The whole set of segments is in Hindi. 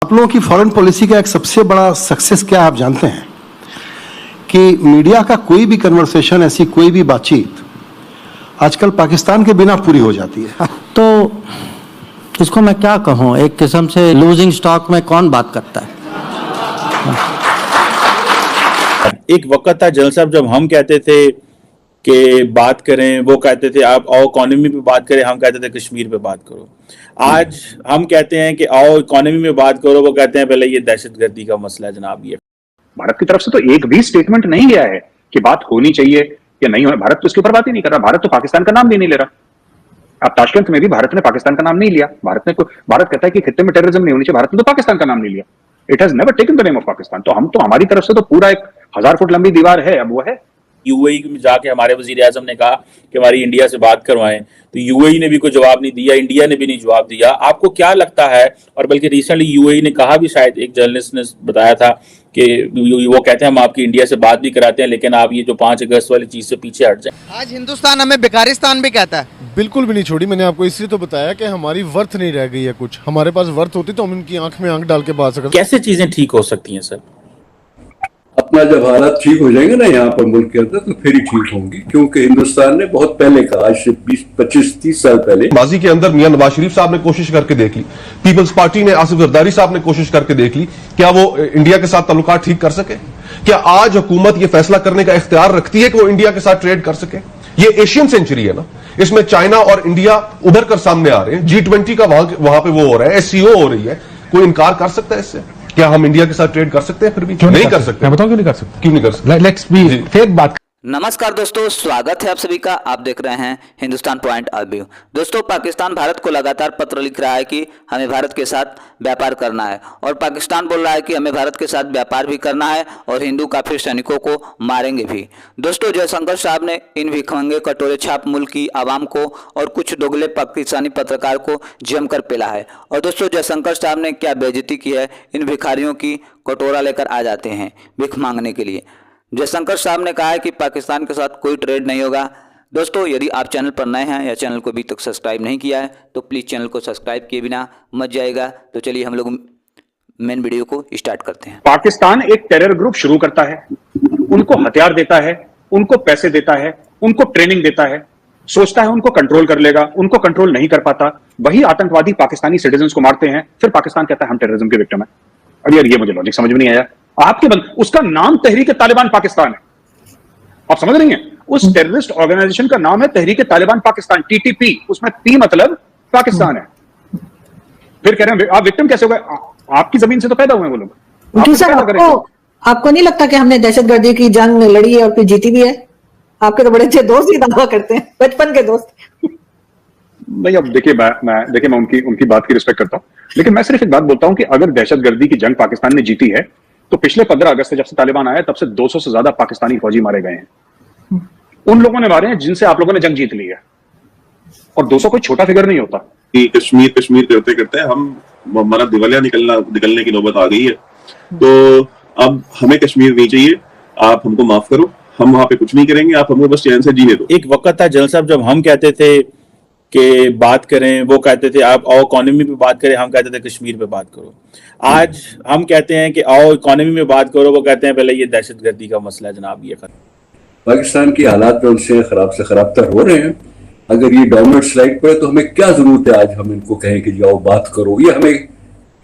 आप लोगों की फॉरेन पॉलिसी का एक सबसे बड़ा सक्सेस क्या आप जानते हैं कि मीडिया का कोई भी कन्वर्सेशन, ऐसी कोई भी बातचीत आजकल पाकिस्तान के बिना पूरी हो जाती है। तो इसको मैं क्या कहूँ, एक किस्म से लूजिंग स्टॉक में कौन बात करता है। एक वक्त था जनरल साहब जब हम कहते थे कि बात करें, वो कहते थे आप आओ इकोनॉमी पे बात करें, हम कहते थे कश्मीर पे बात करो। आज हम कहते हैं कि आओ इकोनॉमी में बात करो, वो कहते हैं पहले ये दहशतगर्दी का मसला है जनाब। ये भारत की तरफ से तो एक भी स्टेटमेंट नहीं गया है कि बात होनी चाहिए या नहीं होनी। भारत तो इसके ऊपर बात ही नहीं कर रहा। भारत तो पाकिस्तान का नाम भी नहीं ले रहा। अब ताशकंद में भी भारत ने पाकिस्तान का नाम नहीं लिया। भारत कहता है कि खित्ते में टेररिज्म नहीं होनी चाहिए, भारत ने तो पाकिस्तान का नाम नहीं लिया। It has never taken the name of Pakistan. तो हम तो हमारी तरफ से तो पूरा एक 1000 फुट लंबी दीवार है। अब वो है यूएई में जाके हमारे वजीर आजम ने कहा कि हमारी इंडिया से बात करवाएं, तो यूएई ने भी कोई जवाब नहीं दिया, इंडिया ने भी नहीं जवाब दिया। आपको क्या लगता है, और बल्कि रिसेंटली यूएई ने कहा भी, शायद एक जर्नलिस्ट ने बताया था कि वो कहते हैं हम आपकी इंडिया से बात भी कराते हैं लेकिन आप ये जो 5 अगस्त वाली चीज से पीछे हट जाए। आज हिंदुस्तान हमें बेकारिस्तान भी कहता है। बिल्कुल भी नहीं छोड़ी। मैंने आपको इसलिए तो बताया कि हमारी वर्थ नहीं रह गई है कुछ। हमारे पास वर्थ होती तो हम इनकी आंख में आंख डाल के बात सकते। कैसे चीजें ठीक हो सकती हैं सर? अपना जब हालात ठीक हो जाएंगे ना यहाँ पर मुल्क के अंदर, तो फिर ही ठीक होंगी। क्योंकि हिंदुस्तान ने बहुत पहले कहा, आज से 20-25-30 साल पहले माजी के अंदर मियां नवाज शरीफ साहब ने कोशिश करके देख ली, पीपल्स पार्टी ने आसिफ जरदारी साहब ने कोशिश करके देख ली, क्या वो इंडिया के साथ ताल्लुकात ठीक कर सके? क्या आज हुकूमत ये फैसला करने का इख्तियार रखती है कि वो इंडिया के साथ ट्रेड कर सके? ये एशियन सेंचुरी है ना, इसमें चाइना और इंडिया उभर कर सामने आ रहे हैं। G20 का वहां पे वो हो रहा है, SCO हो रही है। कोई इनकार कर सकता है इससे? क्या हम इंडिया के साथ ट्रेड कर सकते हैं? फिर भी क्यों नहीं कर सकते? मैं बताऊं क्यों नहीं कर सकते? क्यों नहीं कर सकते? लेट्स बी फेयर बात। नमस्कार दोस्तों, स्वागत है आप सभी का। आप देख रहे हैं हिंदुस्तान पॉइंट ऑफ व्यू। दोस्तों, पाकिस्तान भारत को लगातार पत्र लिख रहा है कि हमें भारत के साथ व्यापार करना है, और पाकिस्तान बोल रहा है कि हमें भारत के साथ व्यापार भी करना है और हिंदू काफिर सैनिकों को मारेंगे भी। दोस्तों, जयशंकर साहब ने इन भिखमंगे कटोरे छाप मुल्क की आवाम को और कुछ दोगले पाकिस्तानी पत्रकार को जमकर पेला है। और दोस्तों, जयशंकर साहब ने क्या बेइज्जती की है, इन भिखारियों की कटोरा लेकर आ जाते हैं भिख मांगने के लिए। जयशंकर साहब ने कहा है कि पाकिस्तान के साथ कोई ट्रेड नहीं होगा। दोस्तों, यदि आप चैनल पर नए हैं या चैनल को अभी तक सब्सक्राइब नहीं किया है तो प्लीज़ चैनल को सब्सक्राइब किए बिना मत जाएगा। तो चलिए हम लोग मेन वीडियो को स्टार्ट करते हैं। पाकिस्तान एक टेरर ग्रुप शुरू करता है, उनको हथियार देता है, उनको पैसे देता है, उनको ट्रेनिंग देता है, सोचता है उनको कंट्रोल कर लेगा, उनको कंट्रोल नहीं कर पाता। वही आतंकवादी पाकिस्तानी सिटीजन्स को मारते हैं, फिर पाकिस्तान कहता है हम टेररिज्म के विक्टिम है। अब यार ये मुझे लॉजिक समझ में नहीं आया। आपके उसका नाम तहरीक तालिबान पाकिस्तान है, आप समझ रही हैं? उस टेररिस्ट ऑर्गेनाइजेशन का नाम है तहरीक तालिबान पाकिस्तान, TTP। उसमें P मतलब पाकिस्तान है। फिर कह रहे हैं आप विक्टिम कैसे हो गए? आपकी जमीन से तो पैदा हुए हैं वो लोग। सर, आपको नहीं लगता कि हमने दहशतगर्दी की जंग लड़ी है और फिर जीती भी है? आपके तो बड़े अच्छे दोस्त ही दावा करते हैं, बचपन के दोस्त। नहीं, अब देखिए मैं उनकी बात की रिस्पेक्ट करता हूं, लेकिन मैं सिर्फ एक बात बोलता हूं कि अगर दहशतगर्दी की जंग पाकिस्तान ने जीती है तो पिछले 15 अगस्त से जब से तालिबान आया तब से 200 से ज्यादा पाकिस्तानी फौजी मारे गए हैं। उन लोगों ने मारे हैं जिनसे आप लोगों ने जंग जीत ली है, और 200 कोई छोटा फिगर नहीं होता। कश्मीर करते करते हमारा दिवालिया निकलने की नौबत आ गई है। तो अब हमें कश्मीर नहीं चाहिए, आप हमको माफ करो, हम वहां पे कुछ नहीं करेंगे, आप हमको बस चैन से जीने दो। एक वक्त था जनरल साहब जब हम कहते थे कि बात करें, वो कहते थे आप आओ इकोनॉमी पे बात करें, हम कहते थे कश्मीर पे बात करो। आज हम कहते हैं कि आओ इकोनॉमी में बात करो, वो कहते हैं पहले ये दहशतगर्दी का मसला है जनाब। ये पाकिस्तान की हालात में उनसे खराब से खराब तर हो रहे हैं। अगर ये डाउनवर्ड स्लाइड पर है तो हमें क्या जरूरत है आज हम इनको कहें कि जाओ बात करो? ये हमें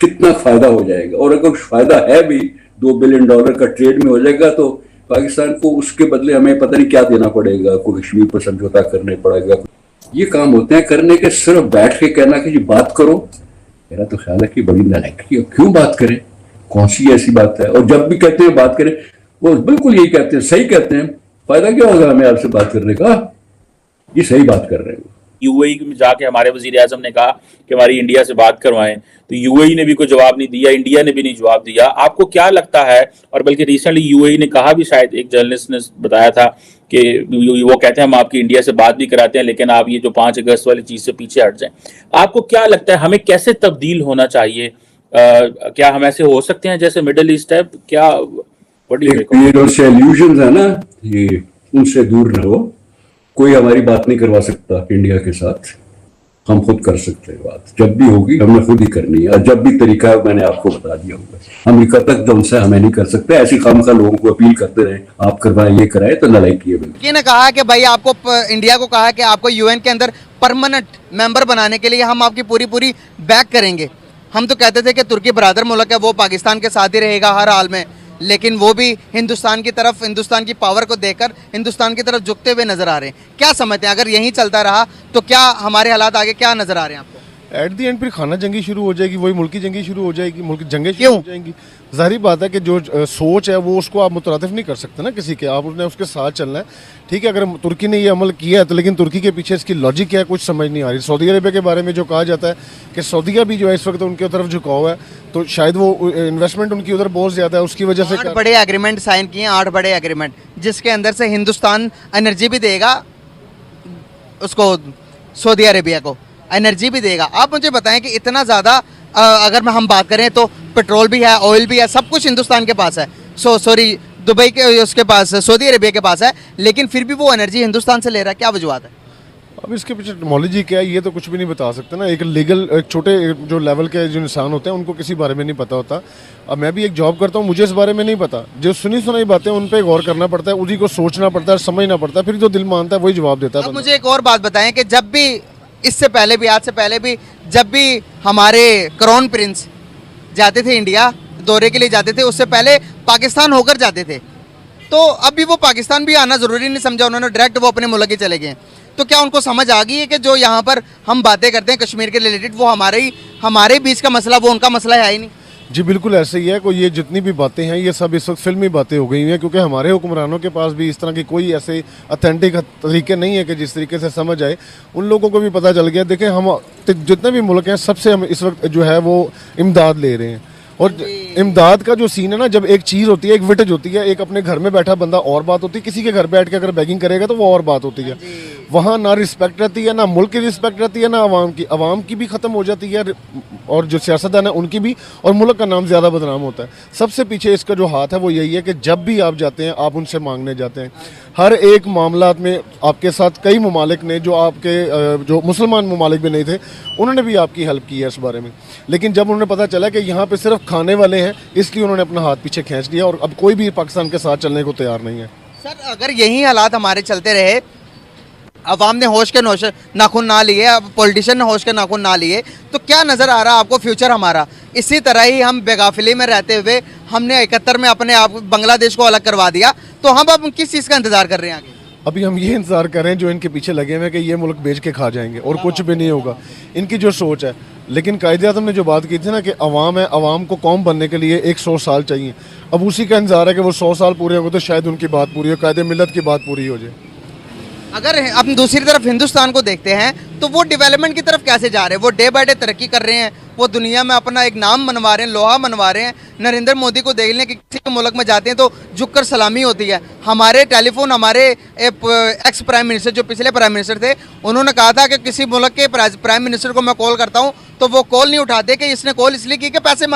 कितना फायदा हो जाएगा? और अगर फायदा है भी, $2 बिलियन का ट्रेड में हो जाएगा, तो पाकिस्तान को उसके बदले हमें पता नहीं क्या देना पड़ेगा, कोई कश्मीर पर समझौता करने पड़ेगा। ये काम होते हैं करने के, सिर्फ बैठ के कहना कि जी बात करो। मेरा तो ख्याल है कि बड़ी नालायकी है, क्यों बात करें? कौन सी ऐसी बात है? और जब भी कहते हैं बात करें, वो बिल्कुल यही कहते हैं, सही कहते हैं। फायदा क्या होगा हमें आपसे बात करने का? ये सही बात कर रहे हैं। यूएई में जाके हमारे वजीर आजम ने कहा कि हमारी इंडिया से बात करवाएं, तो यूएई ने भी कोई जवाब नहीं दिया, इंडिया ने भी नहीं जवाब दिया। आपको क्या लगता है, और बल्कि रिसेंटली यूएई ने कहा भी, शायद एक जर्नलिस्ट ने बताया था कि वो कहते हैं हम आपकी इंडिया से बात भी कराते हैं लेकिन आप ये जो 5 अगस्त वाली चीज से पीछे हट जाएं। आपको क्या लगता है हमें कैसे तब्दील होना चाहिए? क्या हम ऐसे हो सकते हैं जैसे मिडिल ईस्ट है? क्या इल्यूजन है ना, ये उनसे दूर रहो। कोई हमारी बात नहीं करवा सकता इंडिया के साथ। हम खुद कर सकते हैं बात, जब भी होगी हमने खुद ही करनी है, और जब भी तरीका मैंने आपको बता दिया होगा। अमेरिका तक तो हमसे हमें नहीं कर सकते, ऐसी खामखा लोगों को अपील करते रहे आप करवाएं ये कराए, तो नलायकी है। तुर्की ने कहा कि भाई आपको इंडिया को कहा कि आपको यूएन के अंदर परमानेंट मेंबर बनाने के लिए हम आपकी पूरी बैक करेंगे। हम तो कहते थे कि तुर्की बरादर मुल्क है, वो पाकिस्तान के साथ ही रहेगा हर हाल में, लेकिन वो भी हिंदुस्तान की तरफ, हिंदुस्तान की पावर को देखकर हिंदुस्तान की तरफ झुकते हुए नजर आ रहे हैं। क्या समझते हैं अगर यही चलता रहा तो क्या हमारे हालात आगे क्या नजर आ रहे हैं आपको? एट दी एंड फिर खाना जंगी शुरू हो जाएगी, वही मुल्की जंगी शुरू हो जाएगी, मुल्की जंगें शुरू हो जाएंगी। जाहिर बात है कि जो सोच है वो उसको आप मुतरातिफ नहीं कर सकते ना किसी के, आप उसने उसके साथ चलना है। ठीक है, अगर तुर्की ने ये अमल किया है तो लेकिन तुर्की के पीछे इसकी लॉजिक क्या है कुछ समझ नहीं आ रही। सऊदी अरेबिया के बारे में जो कहा जाता है कि सऊदीया भी जो है इस वक्त उनकी तरफ झुकाव है, तो शायद वो इन्वेस्टमेंट उनकी उधर बहुत ज्यादा है, उसकी वजह से 8 बड़े एग्रीमेंट साइन किए, 8 बड़े एग्रीमेंट, जिसके अंदर से हिंदुस्तान एनर्जी भी देगा उसको, सऊदी अरेबिया को एनर्जी भी देगा। आप मुझे बताएं कि इतना ज़्यादा अगर हम बात करें तो पेट्रोल भी है, ऑयल भी है, सब कुछ हिंदुस्तान के पास है, सॉरी दुबई के उसके पास, सऊदी अरेबिया के पास है, लेकिन फिर भी वो एनर्जी हिंदुस्तान से ले रहा है। क्या वजूहत है? अब इसके पीछे टेक्नोलॉजी क्या है ये तो कुछ भी नहीं बता सकते ना। एक लीगल, एक छोटे जो लेवल के जो इंसान होते हैं उनको किसी बारे में नहीं पता होता। अब मैं भी एक जॉब करता हूँ, मुझे इस बारे में नहीं पता, जो सुनी सुनाई बातें उन पे गौर करना पड़ता है, उसी को सोचना पड़ता है, समझना पड़ता है, फिर जो दिल मानता है वही जवाब देता है। अब मुझे एक और बात बताएं कि जब भी इससे पहले भी, आज से पहले भी, जब भी हमारे क्राउन प्रिंस जाते थे इंडिया दौरे के लिए जाते थे, उससे पहले पाकिस्तान होकर जाते थे, तो अभी वो पाकिस्तान भी आना ज़रूरी नहीं समझा उन्होंने, डायरेक्ट वो अपने मुल्क ही चले गए। तो क्या उनको समझ आ गई है कि जो यहाँ पर हम बातें करते हैं कश्मीर के रिलेटेड, वो हमारे बीच का मसला, वो उनका मसला है ही नहीं? जी बिल्कुल ऐसे ही है। कोई ये जितनी भी बातें हैं ये सब इस वक्त फिल्मी बातें हो गई हैं, क्योंकि हमारे हुक्मरानों के पास भी इस तरह की कोई ऐसे ऑथेंटिक तरीके नहीं है कि जिस तरीके से समझ आए। उन लोगों को भी पता चल गया। देखें, हम जितने भी मुल्क हैं सबसे हम इस वक्त जो है वो इमदाद ले रहे हैं, और इमदाद का जो सीन है ना, जब एक चीज़ होती है, एक विटेज होती है, एक अपने घर में बैठा बंदा और बात होती है, किसी के घर बैठ के अगर बैगिंग करेगा तो वो और बात होती है। वहाँ ना रिस्पेक्ट रहती है, ना मुल्क की रिस्पेक्ट रहती है, ना आवाम की भी ख़त्म हो जाती है, और जो सियासतदान है उनकी भी, और मुल्क का नाम ज़्यादा बदनाम होता है। सबसे पीछे इसका जो हाथ है वो यही है कि जब भी आप जाते हैं आप उनसे मांगने जाते हैं। हर एक मामलात में आपके साथ कई ममालिक ने, जो आपके जो मुसलमान ममालिक भी नहीं थे, उन्होंने भी आपकी हेल्प की है इस बारे में, लेकिन जब उन्हें पता चला कि यहाँ पे सिर्फ खाने वाले हैं, इसलिए उन्होंने अपना हाथ पीछे खींच लिया, और अब कोई भी पाकिस्तान के साथ चलने को तैयार नहीं है। सर, अगर यही हालात हमारे चलते रहे, अवाम ने होश के नाखून ना लिए, अब पॉलिटिशियन ने होश के नाखून ना लिए, तो क्या नज़र आ रहा है आपको फ्यूचर हमारा? इसी तरह ही हम बेगाफिली में रहते हुए हमने 71 में अपने आप बांग्लादेश को अलग करवा दिया, तो हम अब किस चीज़ का इंतजार कर रहे हैं आगे? अभी हम ये इंतजार कर रहे हैं जो इनके पीछे लगे हुए हैं कि ये मुल्क बेच के खा जाएंगे और कुछ भी नहीं होगा, इनकी जो सोच है। लेकिन कायदे-ए-आज़म ने जो बात की थी ना कि अवाम है, अवाम को कौम बनने के लिए 100 साल चाहिए, अब उसी का इंतजार है कि वो 100 साल पूरे होंगे तो शायद उनकी बात पूरी हो, कायदे मिल्लत की बात पूरी हो जाए। अगर हम दूसरी तरफ हिंदुस्तान को देखते हैं तो वो डेवलपमेंट की तरफ कैसे जा रहे हैं? वो डे बाय डे तरक्की कर रहे हैं, वो दुनिया में अपना एक नाम बनवा रहे हैं, लोहा बनवा रहे हैं। नरेंद्र मोदी को देख लें कि किसी मुल्क में जाते हैं तो झुककर सलामी होती है। हमारे टेलीफोन, हमारे एक्स प्राइम मिनिस्टर जो पिछले प्राइम मिनिस्टर थे, उन्होंने कहा था कि किसी मुल्क के प्राइम मिनिस्टर को मैं कॉल करता हूँ तो वो कॉल नहीं उठाते, कि इसने कॉल इसलिए की कि पैसे